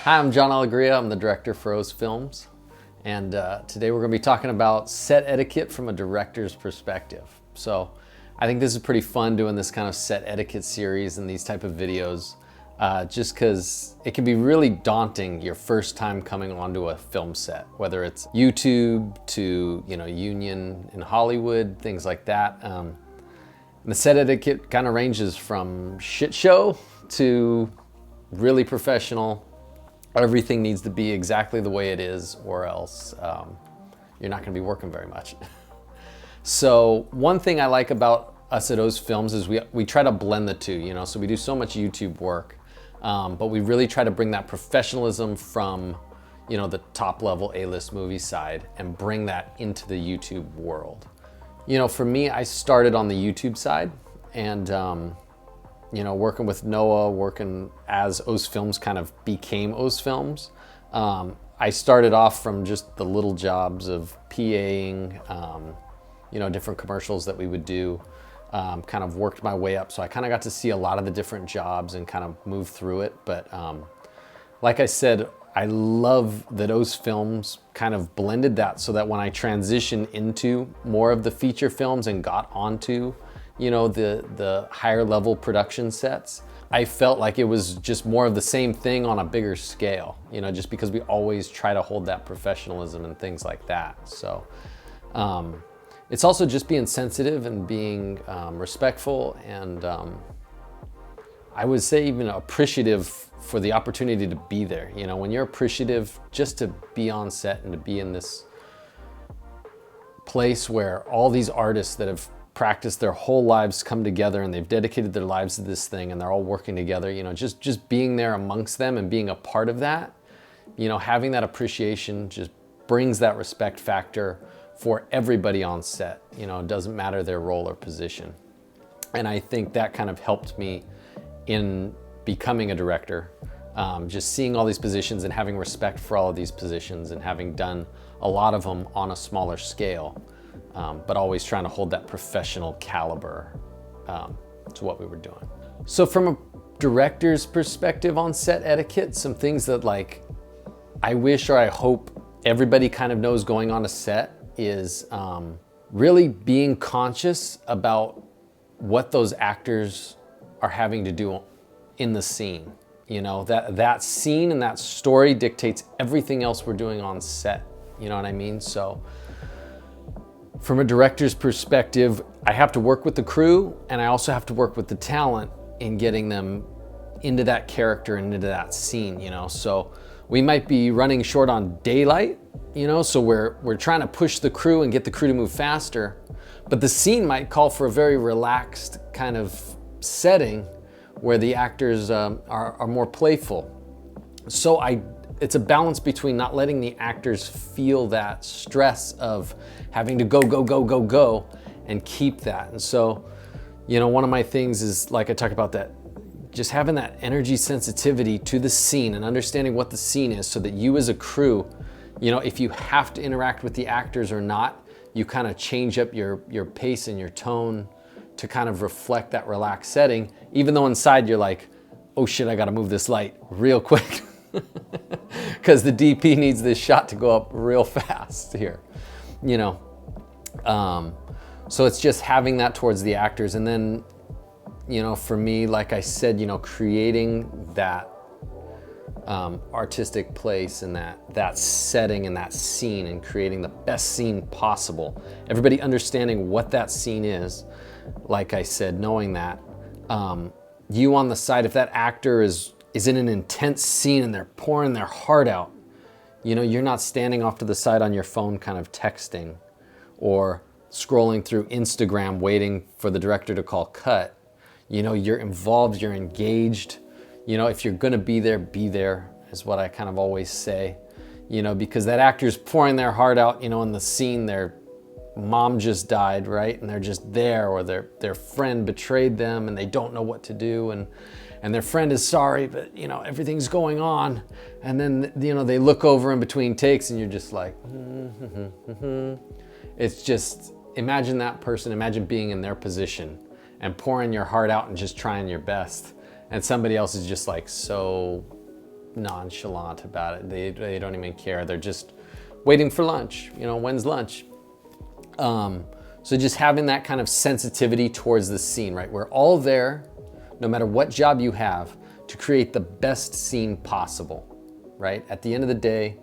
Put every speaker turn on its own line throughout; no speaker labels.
Hi, I'm Jon Alegria. I'm the director for O's Films. And today we're going to be talking about set etiquette from a director's perspective. So I think this is pretty fun doing this kind of set etiquette series and these type of videos, just because it can be really daunting your first time coming onto a film set, whether it's YouTube to Union in Hollywood, things like that. And the set etiquette kind of ranges from shit show to really professional. Everything needs to be exactly the way it is, or else you're not going to be working very much. So one thing I like about us at O's Films is we try to blend the two. So we do so much YouTube work, but we really try to bring that professionalism from the top level A-list movie side and bring that into the YouTube world. For me, I started on the YouTube side, and working with Noah, working as O's Films kind of became O's Films. I started off from just the little jobs of PAing, different commercials that we would do, kind of worked my way up. So I kind of got to see a lot of the different jobs and kind of move through it. But like I said, I love that O's Films kind of blended that so that when I transitioned into more of the feature films and got onto the higher level production sets, I felt like it was just more of the same thing on a bigger scale, just because we always try to hold that professionalism and things like that. So it's also just being sensitive and being respectful, and I would say even appreciative for the opportunity to be there. When you're appreciative just to be on set and to be in this place where all these artists that have practiced their whole lives come together and they've dedicated their lives to this thing and they're all working together, just being there amongst them and being a part of that, having that appreciation just brings that respect factor for everybody on set. It doesn't matter their role or position. And I think that kind of helped me in becoming a director, just seeing all these positions and having respect for all of these positions and having done a lot of them on a smaller scale. But always trying to hold that professional caliber to what we were doing. So from a director's perspective on set etiquette, some things that I wish or I hope everybody kind of knows going on a set is really being conscious about what those actors are having to do in the scene. That scene and that story dictates everything else we're doing on set. You know what I mean? So from a director's perspective, I have to work with the crew, and I also have to work with the talent in getting them into that character and into that scene, So we might be running short on daylight, so we're trying to push the crew and get the crew to move faster, but the scene might call for a very relaxed kind of setting where the actors are more playful. So it's a balance between not letting the actors feel that stress of having to go, and keep that. And so, one of my things is, like I talk about, that just having that energy sensitivity to the scene and understanding what the scene is, so that you as a crew, if you have to interact with the actors or not, you kind of change up your pace and your tone to kind of reflect that relaxed setting, even though inside you're like, oh shit, I gotta move this light real quick. Because the DP needs this shot to go up real fast here, so it's just having that towards the actors. And then, for me, like I said, creating that artistic place and that setting and that scene, and creating the best scene possible. Everybody understanding what that scene is, like I said, knowing that you on the side, if that actor is in an intense scene and they're pouring their heart out, you're not standing off to the side on your phone kind of texting or scrolling through Instagram waiting for the director to call cut. You're involved, you're engaged. If you're gonna be there is what I kind of always say, because that actor's pouring their heart out, in the scene. Their mom just died, right? And they're just there, or their friend betrayed them and they don't know what to do, and their friend is sorry, but everything's going on. And then they look over in between takes and you're just like, It's just, imagine that person, imagine being in their position and pouring your heart out and just trying your best. And somebody else is just like so nonchalant about it. They don't even care. They're just waiting for lunch. You know, when's lunch? So just having that kind of sensitivity towards the scene, right? We're all there, no matter what job you have, to create the best scene possible, right? At the end of the day,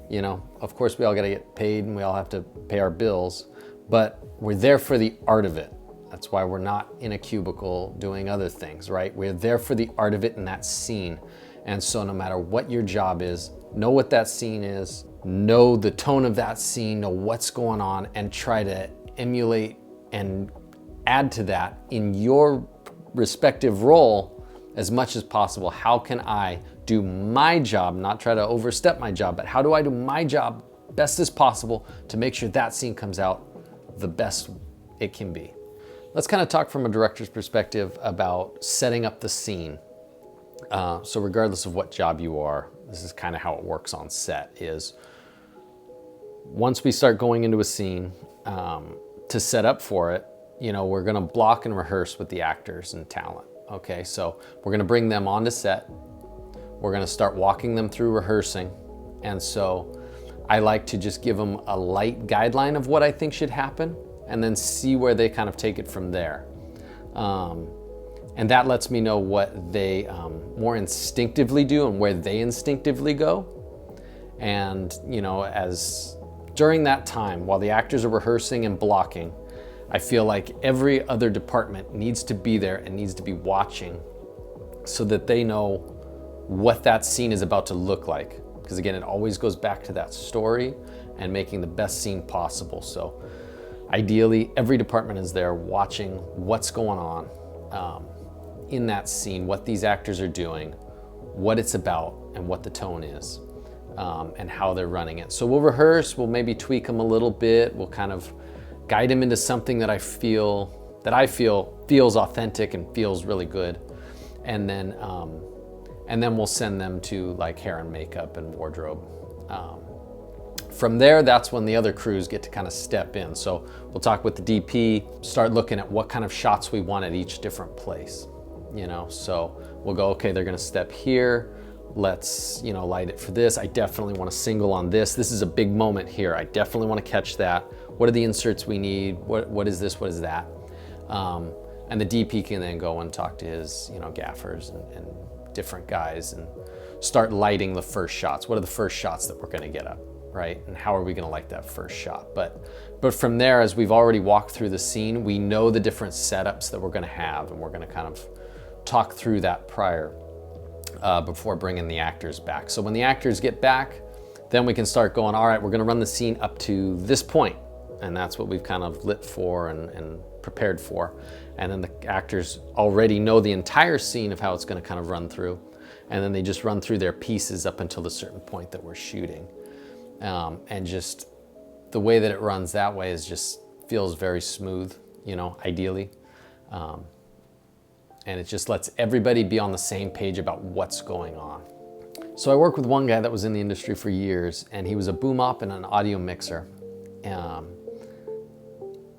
you know, of course we all gotta get paid and we all have to pay our bills, but we're there for the art of it. That's why we're not in a cubicle doing other things, right? We're there for the art of it in that scene. And so no matter what your job is, know what that scene is, know the tone of that scene, know what's going on, and try to emulate and add to that in your respective role as much as possible. How can I do my job, not try to overstep my job, but how do I do my job best as possible to make sure that scene comes out the best it can be? Let's kind of talk from a director's perspective about setting up the scene. So regardless of what job you are, this is kind of how it works on set, is once we start going into a scene, to set up for it, you know, we're gonna block and rehearse with the actors and talent. Okay, so we're gonna bring them onto set. We're gonna start walking them through rehearsing. And so I like to just give them a light guideline of what I think should happen and then see where they kind of take it from there. And that lets me know what they more instinctively do and where they instinctively go. And, you know, as during that time, while the actors are rehearsing and blocking, I feel like every other department needs to be there and needs to be watching so that they know what that scene is about to look like. Because again, it always goes back to that story and making the best scene possible. So ideally, every department is there watching what's going on in that scene, what these actors are doing, what it's about, and what the tone is. And how they're running it. So we'll rehearse, we'll maybe tweak them a little bit, we'll kind of guide them into something that I feel feels authentic and feels really good. And then we'll send them to like hair and makeup and wardrobe. From there, that's when the other crews get to kind of step in. So we'll talk with the DP, start looking at what kind of shots we want at each different place. You know, so we'll go, okay, they're gonna step here. Let's, you know, light it for this. I definitely want to single on this. This is a big moment here. I definitely want to catch that. What are the inserts we need? What is this? What is that? And the DP can then go and talk to his, you know, gaffers and different guys and start lighting the first shots. What are the first shots that we're going to get up, right? And how are we going to light that first shot? But from there, as we've already walked through the scene, we know the different setups that we're going to have, and we're going to kind of talk through that prior. Before bringing the actors back. So when the actors get back, then we can start going, all right, we're gonna run the scene up to this point. And that's what we've kind of lit for and prepared for. And then the actors already know the entire scene of how it's gonna kind of run through. And then they just run through their pieces up until the certain point that we're shooting. And just the way that it runs that way is just feels very smooth, you know, ideally. And it just lets everybody be on the same page about what's going on. So I work with one guy that was in the industry for years, and he was a boom op and an audio mixer.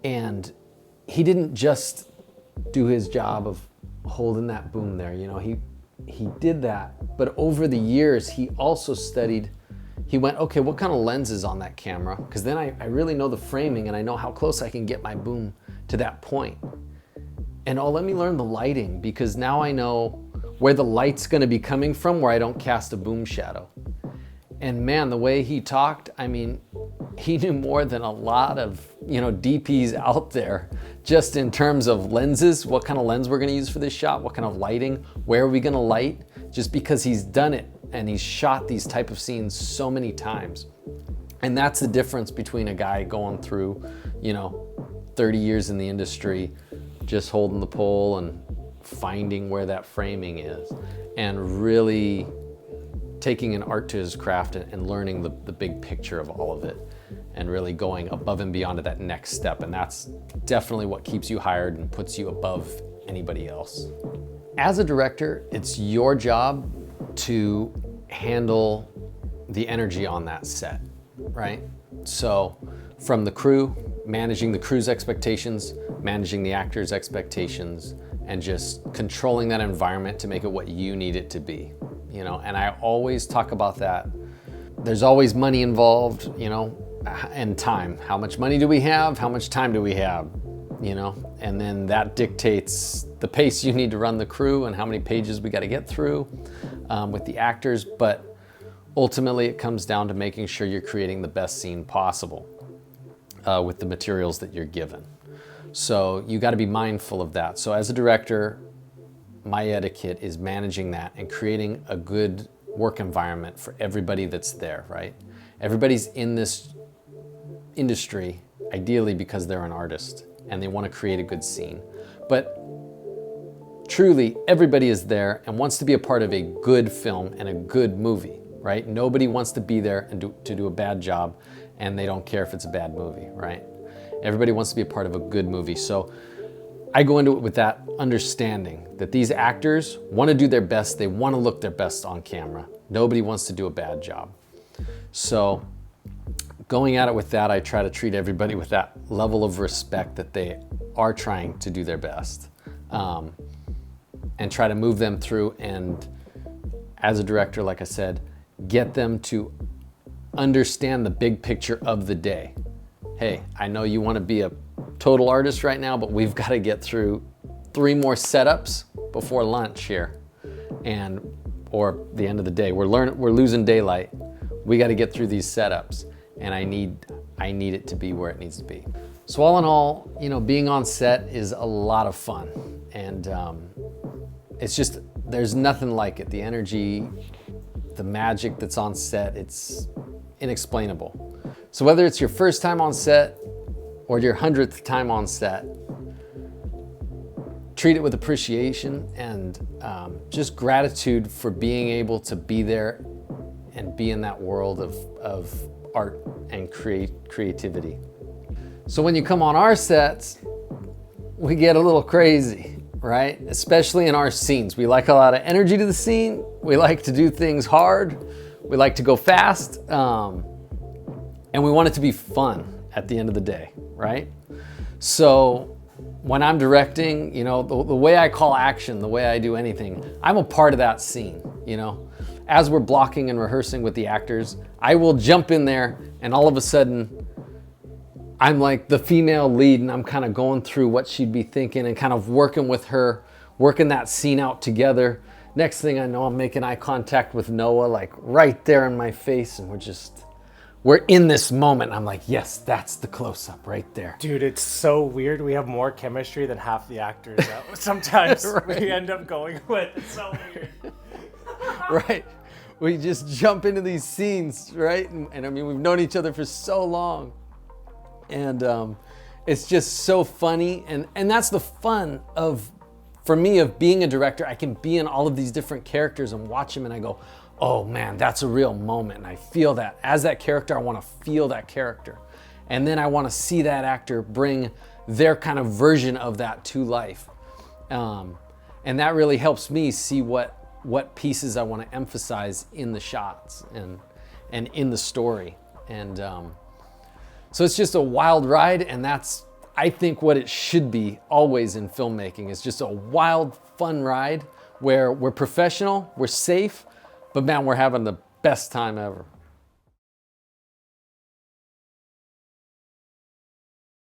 And he didn't just do his job of holding that boom there, you know, he did that, but over the years, he also studied, he went, okay, what kind of lens is on that camera? Because then I really know the framing and I know how close I can get my boom to that point. And let me learn the lighting, because now I know where the light's gonna be coming from where I don't cast a boom shadow. And man, the way he talked, I mean, he knew more than a lot of, you know, DPs out there, just in terms of lenses, what kind of lens we're gonna use for this shot, what kind of lighting, where are we gonna light, just because he's done it and he's shot these type of scenes so many times. And that's the difference between a guy going through, you know, 30 years in the industry, just holding the pole and finding where that framing is, and really taking an art to his craft and learning the big picture of all of it, and really going above and beyond to that next step. And that's definitely what keeps you hired and puts you above anybody else. As a director, it's your job to handle the energy on that set, right? So from the crew, managing the crew's expectations, managing the actors' expectations, and just controlling that environment to make it what you need it to be. you know, and I always talk about that. There's always money involved, you know, and time. How much money do we have? How much time do we have? You know, and then that dictates the pace you need to run the crew and how many pages we got to get through with the actors. But ultimately, it comes down to making sure you're creating the best scene possible with the materials that you're given. So you got to be mindful of that. So as a director, my etiquette is managing that and creating a good work environment for everybody that's there, right? Everybody's in this industry, ideally because they're an artist and they want to create a good scene. But truly, everybody is there and wants to be a part of a good film and a good movie, right? Nobody wants to be there and to do a bad job, and they don't care if it's a bad movie, right? Everybody wants to be a part of a good movie. So I go into it with that understanding that these actors want to do their best. They want to look their best on camera. Nobody wants to do a bad job. So going at it with that, I try to treat everybody with that level of respect that they are trying to do their best, and try to move them through. And as a director, like I said, get them to understand the big picture of the day. Hey, I know you want to be a total artist right now, but we've got to get through 3 more setups before lunch here, or the end of the day. We're losing daylight. We got to get through these setups, and I need it to be where it needs to be. So all in all, you know, being on set is a lot of fun, and it's just, there's nothing like it. The energy, the magic that's on set, it's inexplainable. So whether it's your first time on set or your 100th time on set, treat it with appreciation and just gratitude for being able to be there and be in that world of art and creativity. So when you come on our sets, we get a little crazy, right? Especially in our scenes. We like a lot of energy to the scene. We like to do things hard. We like to go fast. And we want it to be fun at the end of the day, right? So when I'm directing, you know, the way I call action, the way I do anything, I'm a part of that scene, you know? As we're blocking and rehearsing with the actors, I will jump in there and all of a sudden I'm like the female lead and I'm kind of going through what she'd be thinking and kind of working with her, working that scene out together. Next thing I know, I'm making eye contact with Noah, like right there in my face, and we're in this moment. I'm like, yes, that's the close-up right there.
Dude, it's so weird. We have more chemistry than half the actors that sometimes
Right.
we end up going with. It's so weird.
Right. We just jump into these scenes, right? And I mean, we've known each other for so long. And it's just so funny. And that's the fun for me, of being a director. I can be in all of these different characters and watch them and I go, oh man, that's a real moment. And I feel that. As that character, I want to feel that character. And then I want to see that actor bring their kind of version of that to life. And that really helps me see what pieces I want to emphasize in the shots and in the story. And so it's just a wild ride, and that's, I think, what it should be always in filmmaking, is just a wild, fun ride where we're professional, we're safe, but man, we're having the best time ever.